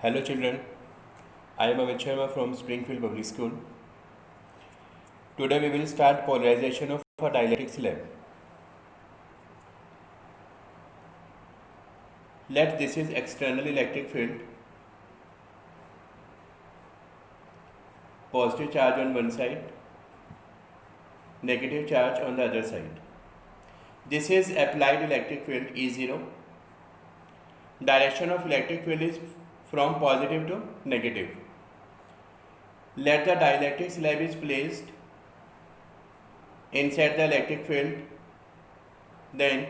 Hello children, I am Amit Sharma from Springfield Public School. Today we will start polarization of a dielectric slab. Let this is external electric field, positive charge on one side, negative charge on the other side. This is applied electric field E0. Direction of electric field is from positive to negative. Let the dielectric slab is placed inside the electric field, then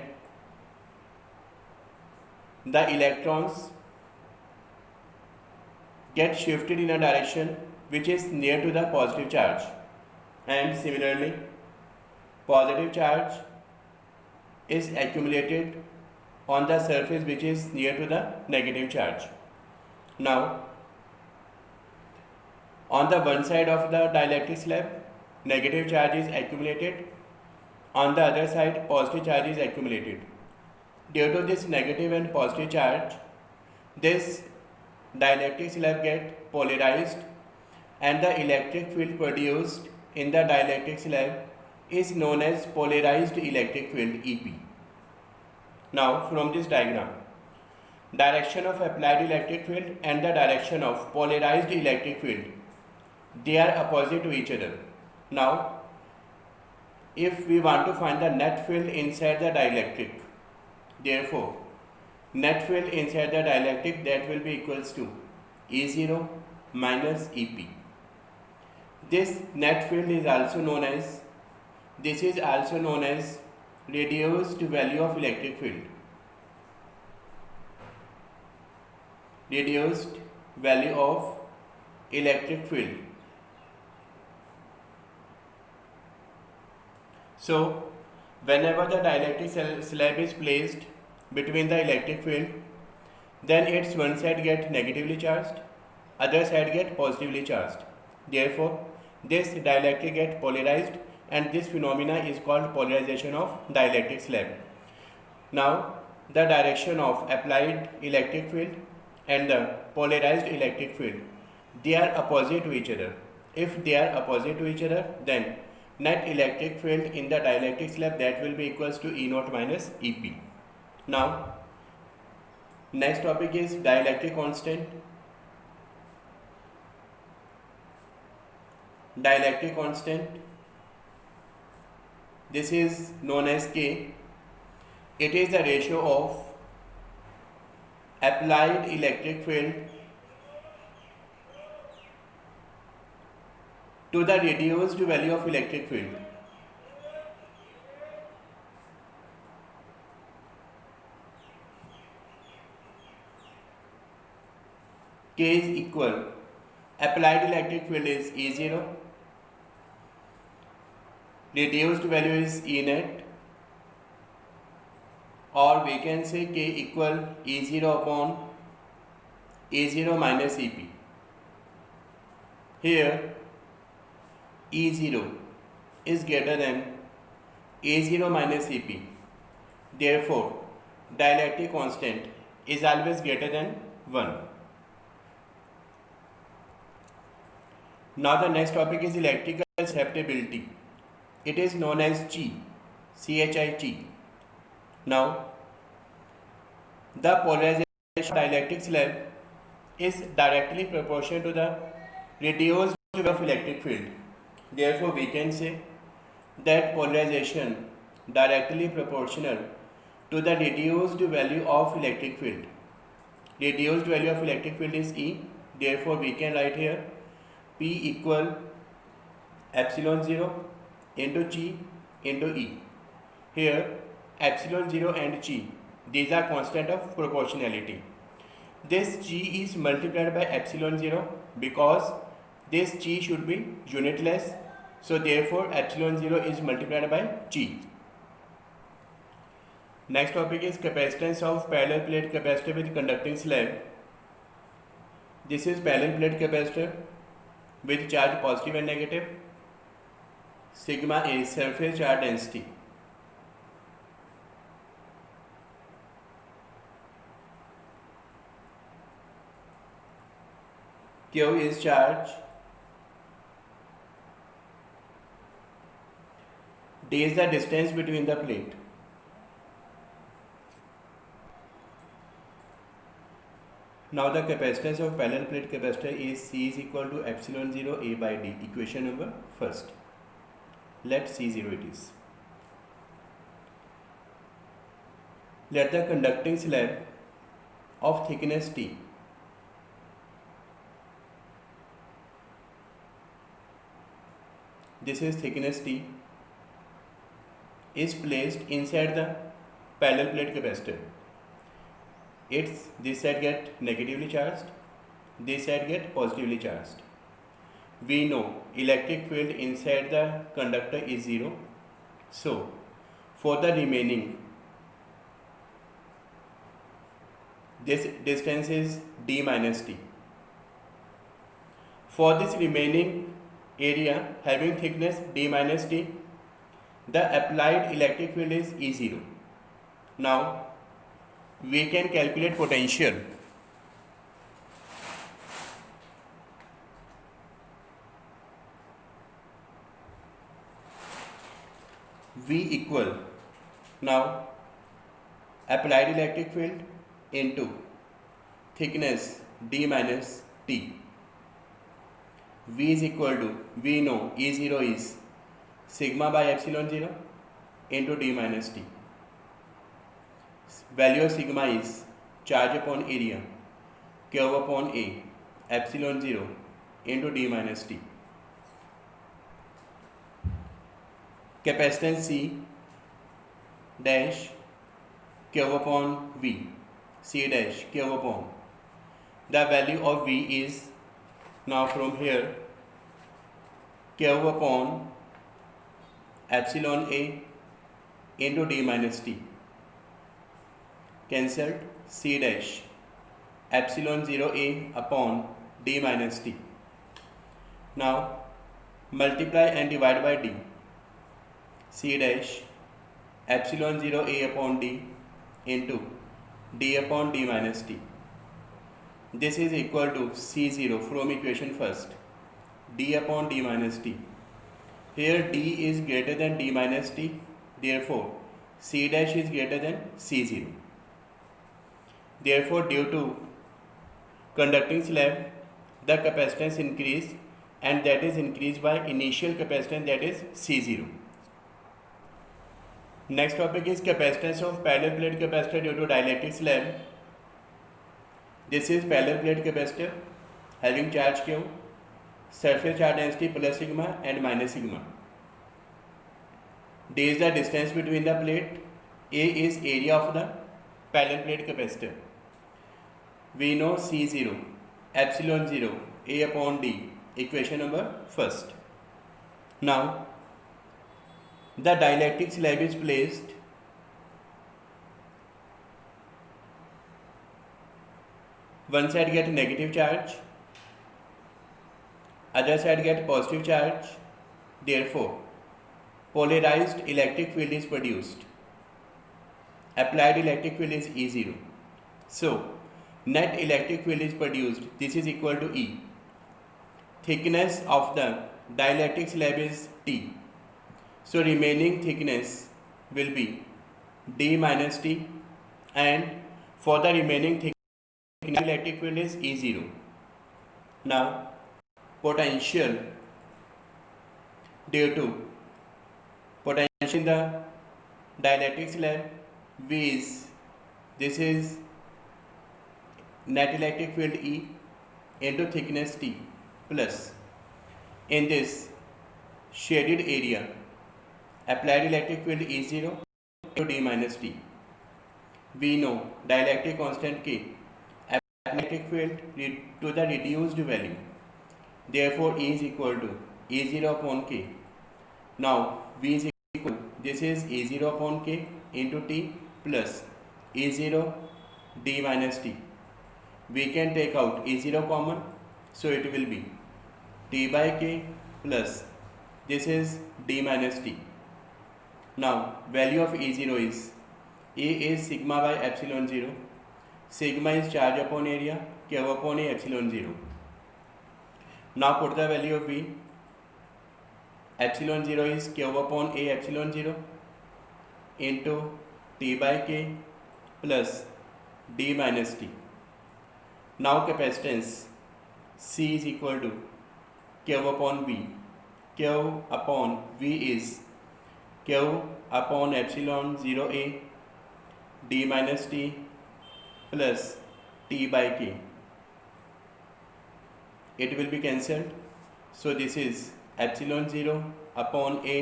the electrons get shifted in a direction which is near to the positive charge, and similarly positive charge is accumulated on the surface which is near to the negative charge. Now on the one side of the dielectric slab, negative charge is accumulated, on the other side positive charge is accumulated. Due to this negative and positive charge, this dielectric slab get polarized and the electric field produced in the dielectric slab is known as polarized electric field EP. Now from this diagram, direction of applied electric field and the direction of polarized electric field, they are opposite to each other. Now if we want to find the net field inside the dielectric, therefore net field inside the dielectric, that will be equals to E0 minus EP. This net field is also known as, reduced value of electric field. Reduced value of electric field. So whenever the dielectric slab is placed between the electric field, then its one side get negatively charged, other side get positively charged. Therefore this dielectric get polarized, and this phenomena is called polarization of dielectric slab. Now the direction of applied electric field and the polarized electric field, they are opposite to each other. If they are opposite to each other, then net electric field in the dielectric slab, that will be equals to E0 minus EP. Now next topic is dielectric constant. Dielectric constant, this is known as K. It is the ratio of applied electric field to the reduced value of electric field. K is equal, applied electric field is E0, reduced value is E net, or we can say K equal E0 upon E0 minus EP. Here E0 is greater than A0 minus EP. Therefore dielectric constant is always greater than 1. Now the next topic is electrical susceptibility. It is known as Chi, CHI. Now the polarization of dielectric slab is directly proportional to the reduced value of electric field. Therefore we can say that polarization directly proportional to the reduced value of electric field. Reduced value of electric field is E. Therefore we can write here P equal epsilon 0 into chi into E. Here epsilon 0 and chi, these are constant of proportionality. This chi is multiplied by epsilon 0 because this chi should be unitless, so therefore epsilon 0 is multiplied by chi. Next topic is capacitance of parallel plate capacitor with conducting slab. This is parallel plate capacitor with charge positive and negative. Sigma is surface charge density. Q is charge, D is the distance between the plate. Now the capacitance of parallel plate capacitor is C is equal to epsilon 0 A by D. Equation number first. Let C0 it is. Let the conducting slab of thickness T this is thickness T is placed inside the parallel plate capacitor. This side get negatively charged, this side get positively charged. We know electric field inside the conductor is 0. So for the remaining, this distance is D minus T. For this remaining area having thickness D minus T, the applied electric field is E0. Now we can calculate potential. V equal, now applied electric field into thickness D minus T. V is equal to, we know E0 is sigma by epsilon 0 into D minus T. Value of sigma is charge upon area, curve upon A, epsilon 0 into D minus T. Capacitance C dash curve upon V, C dash curve upon. The value of V is now from here curve upon epsilon A into D minus T. Cancelled, C dash epsilon 0A upon D minus T. Now multiply and divide by D. C dash epsilon 0A upon D into D upon D minus T. This is equal to C0 from equation first, D upon D minus T. Here D is greater than D minus T, therefore C dash is greater than C0. Therefore, due to conducting slab, the capacitance increase, and that is increased by initial capacitance, that is C0. Next topic is capacitance of parallel plate capacitor due to dielectric slab. This is parallel plate capacitor having charge Q, surface charge density plus sigma and minus sigma. D is the distance between the plate. A is area of the parallel plate capacitor. We know C0, epsilon 0, A upon D, equation number first. Now, the dielectric slab is placed one side get negative charge, other side get positive charge, therefore polarized electric field is produced. Applied electric field is E0. So net electric field is produced, this is equal to E. Thickness of the dielectric slab is T. So remaining thickness will be D minus T, and for the remaining thickness electric field is E0. Now potential due to potential in the dielectric slab V is, this is net electric field E into thickness T plus in this shaded area applied electric field E0 into D minus T. We know dielectric constant K, electric field to the reduced value, therefore E is equal to E0 upon K. Now V is equal, this is E0 upon K into T plus E0 D minus T. We can take out E0 common, so it will be T by K plus this is D minus T. Now value of E0 is, A is sigma by epsilon 0, sigma is charge upon area, curve upon A epsilon 0. Now put the value of V. Epsilon 0 is Q upon A epsilon 0 into T by K plus D minus T. Now capacitance C is equal to Q upon V. Q upon V is Q upon epsilon 0 A D minus T plus T by K. It will be cancelled. So this is epsilon 0 upon A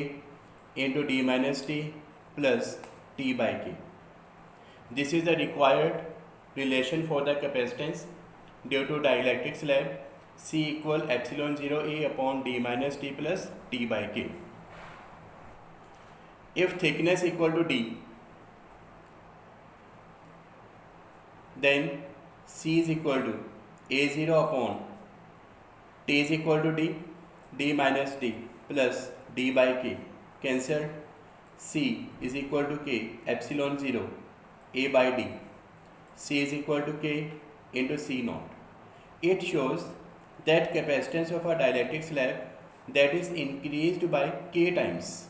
into D minus T plus T by K. This is the required relation for the capacitance due to dielectric slab C equal epsilon 0 A upon D minus T plus T by K. If thickness equal to D, then C is equal to A0 upon T is equal to D, D minus D plus D by K. Cancelled. C is equal to K epsilon 0 A by D. C is equal to K into C naught. It shows that capacitance of a dielectric slab that is increased by K times.